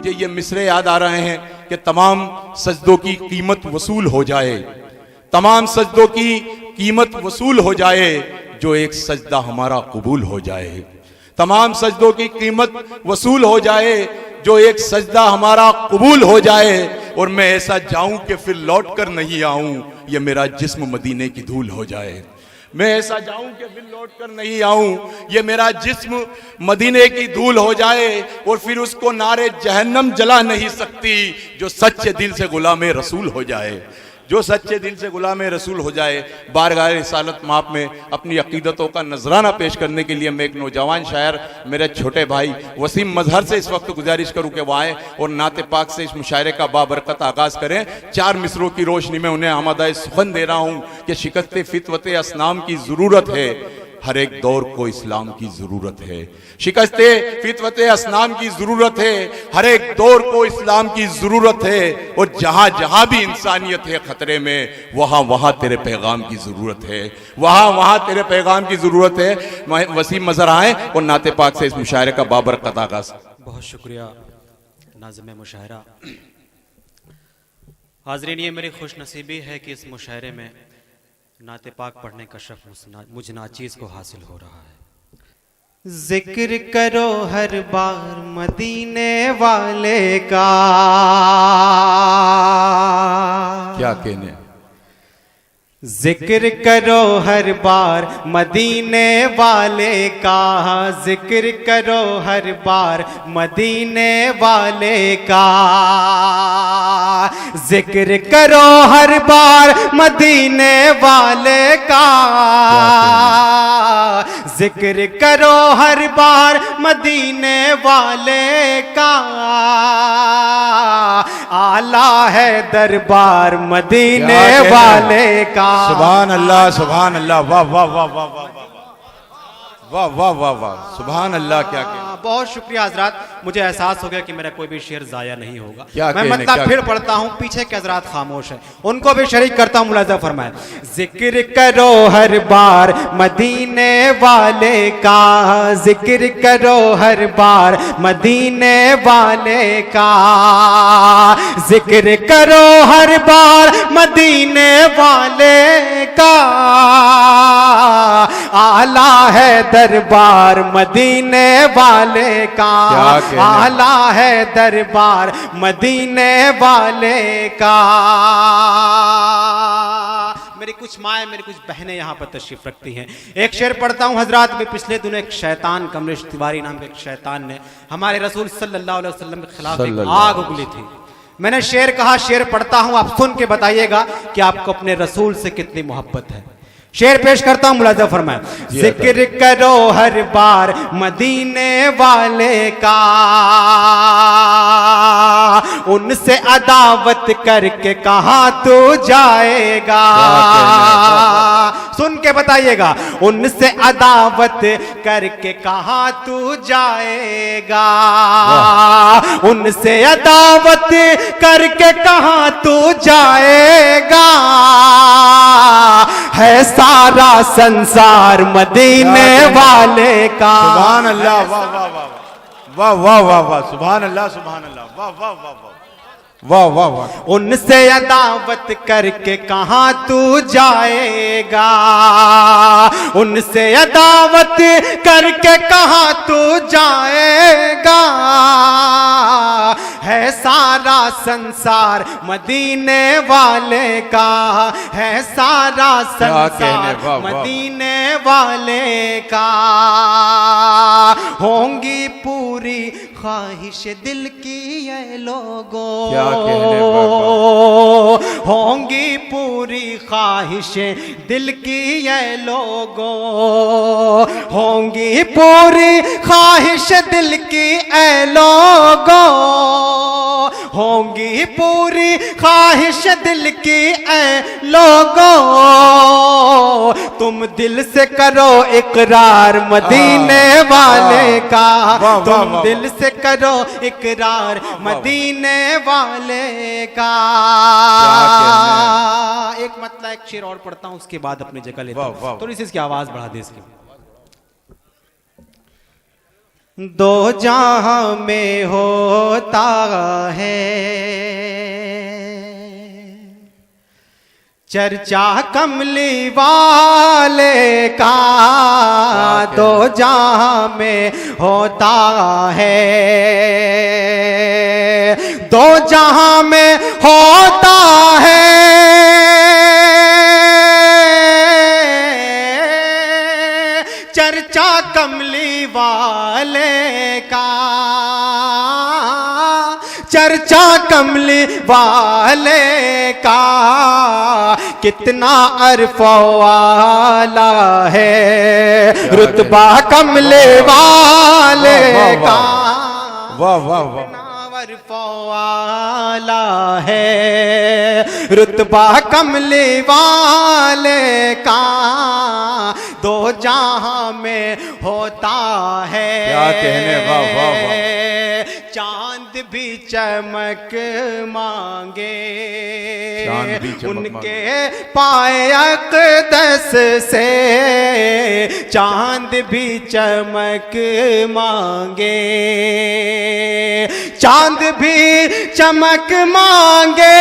मुझे ये मिसरे याद आ रहे हैं कि तमाम सजदों की कीमत वसूल हो जाए, तमाम सजदों की कीमत वसूल हो जाए, जो एक सजदा हमारा कबूल हो जाए। तमाम सजदों की कीमत वसूल हो जाए, जो एक सजदा हमारा कबूल हो जाए, और मैं ऐसा जाऊं कि फिर लौट कर नहीं आऊं, ये मेरा जिस्म मदीने की धूल हो जाए। मैं ऐसा जाऊं कि फिर लौट कर नहीं आऊं, ये मेरा जिस्म मदीने की धूल हो जाए, और फिर उसको नारे जहन्नम जला नहीं सकती, जो सच्चे दिल से गुलाम रसूल हो जाए, जो सच्चे दिल से गुलाम रसूल हो जाए। बारगाह रिसालत माप में अपनी अकीदतों का नजराना पेश करने के लिए मैं एक नौजवान शायर मेरे छोटे भाई वसीम मजहर से इस वक्त गुजारिश करूं कि वह आए और नाते पाक से इस मुशायरे का बाबरकत आगाज करें। 4 मिसरों की रोशनी में उन्हें आमदाए सुखन दे रहा हूं कि शिकस्त फितवत असनाम की जरूरत है, हर एक दौर को इस्लाम की जरूरत है। शिकस्ते फितवत असनाम की जरूरत है, हर एक दौर को इस्लाम की जरूरत है, और जहां जहां भी इंसानियत है खतरे में, वहां वहां तेरे पैगाम की जरूरत है, वहां वहां तेरे पैगाम की जरूरत है। वसीम मजहर आए और नाते पाक से इस मुशायरे का बाबरकत आगाज। बहुत शुक्रिया नाज़िम मुशायरा। हाज़रीन, ये मेरी खुशनसीबी है कि इस मुशायरे में नाते पाक पढ़ने का शर्फ मुझ नाचीज़ को हासिल हो रहा है। जिक्र करो हर बार मदीने वाले का, क्या कहने, जिक्र करो हर बार मदीने वाले का, जिक्र करो हर बार मदीने वाले का, जिक्र करो हर बार मदीने वाले का, जिक्र करो हर बार मदीने वाले का, आला है दरबार मदीने वाले का। सुभान अल्लाह, सुभान अल्लाह, वाह वाह वाह वाह वाह वाह वाह वाह वाह, सुभान अल्लाह। क्या बहुत शुक्रिया हजरात, मुझे एहसास हो गया कि मेरा कोई भी शेर जाया नहीं होगा। क्या मैं मतलब फिर पढ़ता हूँ, पीछे के हजरात खामोश है, उनको भी शरीक करता हूँ। मुलाजा फरमाए, जिक्र करो हर बार मदीने वाले का, जिक्र करो हर बार मदीने वाले का, जिक्र करो हर बार मदीने वाले का, आला है दरबार मदीने वाले का, आला है दरबार मदीने वाले का। मेरी कुछ माएँ, मेरी कुछ बहनें यहाँ पर तशरीफ रखती हैं। एक शेर पढ़ता हूँ हजरात। में पिछले दिनों एक शैतान, कमलेश तिवारी नाम के एक शैतान ने हमारे रसूल सल्लल्लाहु अलैहि वसल्लम के खिलाफ एक आग उगली थी। मैंने शेर कहा, शेर पढ़ता हूँ, आप सुन के बताइएगा कि आपको अपने रसूल से कितनी मोहब्बत है। शेर पेश करता हूं, मुलाजा फरमाए, जिक्र करो हर बार मदीने वाले का, उनसे अदावत करके कहां तू जाएगा। सुन के बताइएगा, उनसे अदावत करके कहां तू जाएगा, उनसे अदावत करके कहां तू जाएगा। है सारा संसार मदीने वाले का। सुभान अल्लाह, वाह वाह वाह वाह वाह वाह वाह, सुभान अल्लाह, सुभान अल्लाह, वाह वाह वाह वाह वाह वाह वाह। उनसे अदावत करके कहां तू जाएगा, उनसे अदावत करके कहां तू जाएगा। है सारा संसार मदीने वाले का, है सारा संसार मदीने वाले का। होंगी पूरी ख्वाहिश दिल की ये लोगों, होंगी पूरी ख्वाहिशें दिल की ये लोगों, होंगी पूरी ख्वाहिश दिल की ए लोगों, होंगी पूरी ख्वाहिश दिल की ए लोगों। तुम दिल से करो इकरार मदीने वाले का, तुम दिल से करो इकरार मदीने वाले का। एक मतलब एक शेर और पढ़ता हूं, उसके बाद अपनी जगह लेता हूं। थोड़ी सी इसकी आवाज बढ़ा दे इसकी। दो जहां में होता है चर्चा कमली वाले का, दो जहां में होता है, दो जहां में होता है चर्चा कमली वाले का, चर्चा कमली वाले का, कितना अरफ वाला है रुतबा कमले वाले का, वाह वाह वाह, अरफ वाला है रुतबा कमले वाले का, दो जहां में होता है। क्या कहने, वाह वाह वाह। चांद भी चमक मांगे, चांद भी चमक उनके पाए अक़दस से, चांद भी चमक मांगे, चांद भी चमक मांगे,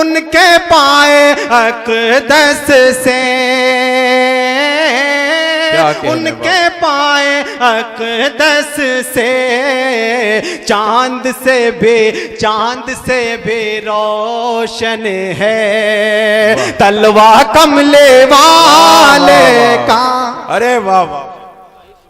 उनके पाए अक़दस से, उनके पाए अक़दस से, चांद से भी रोशन है तलवा कमले वाले का। अरे वाह वाह,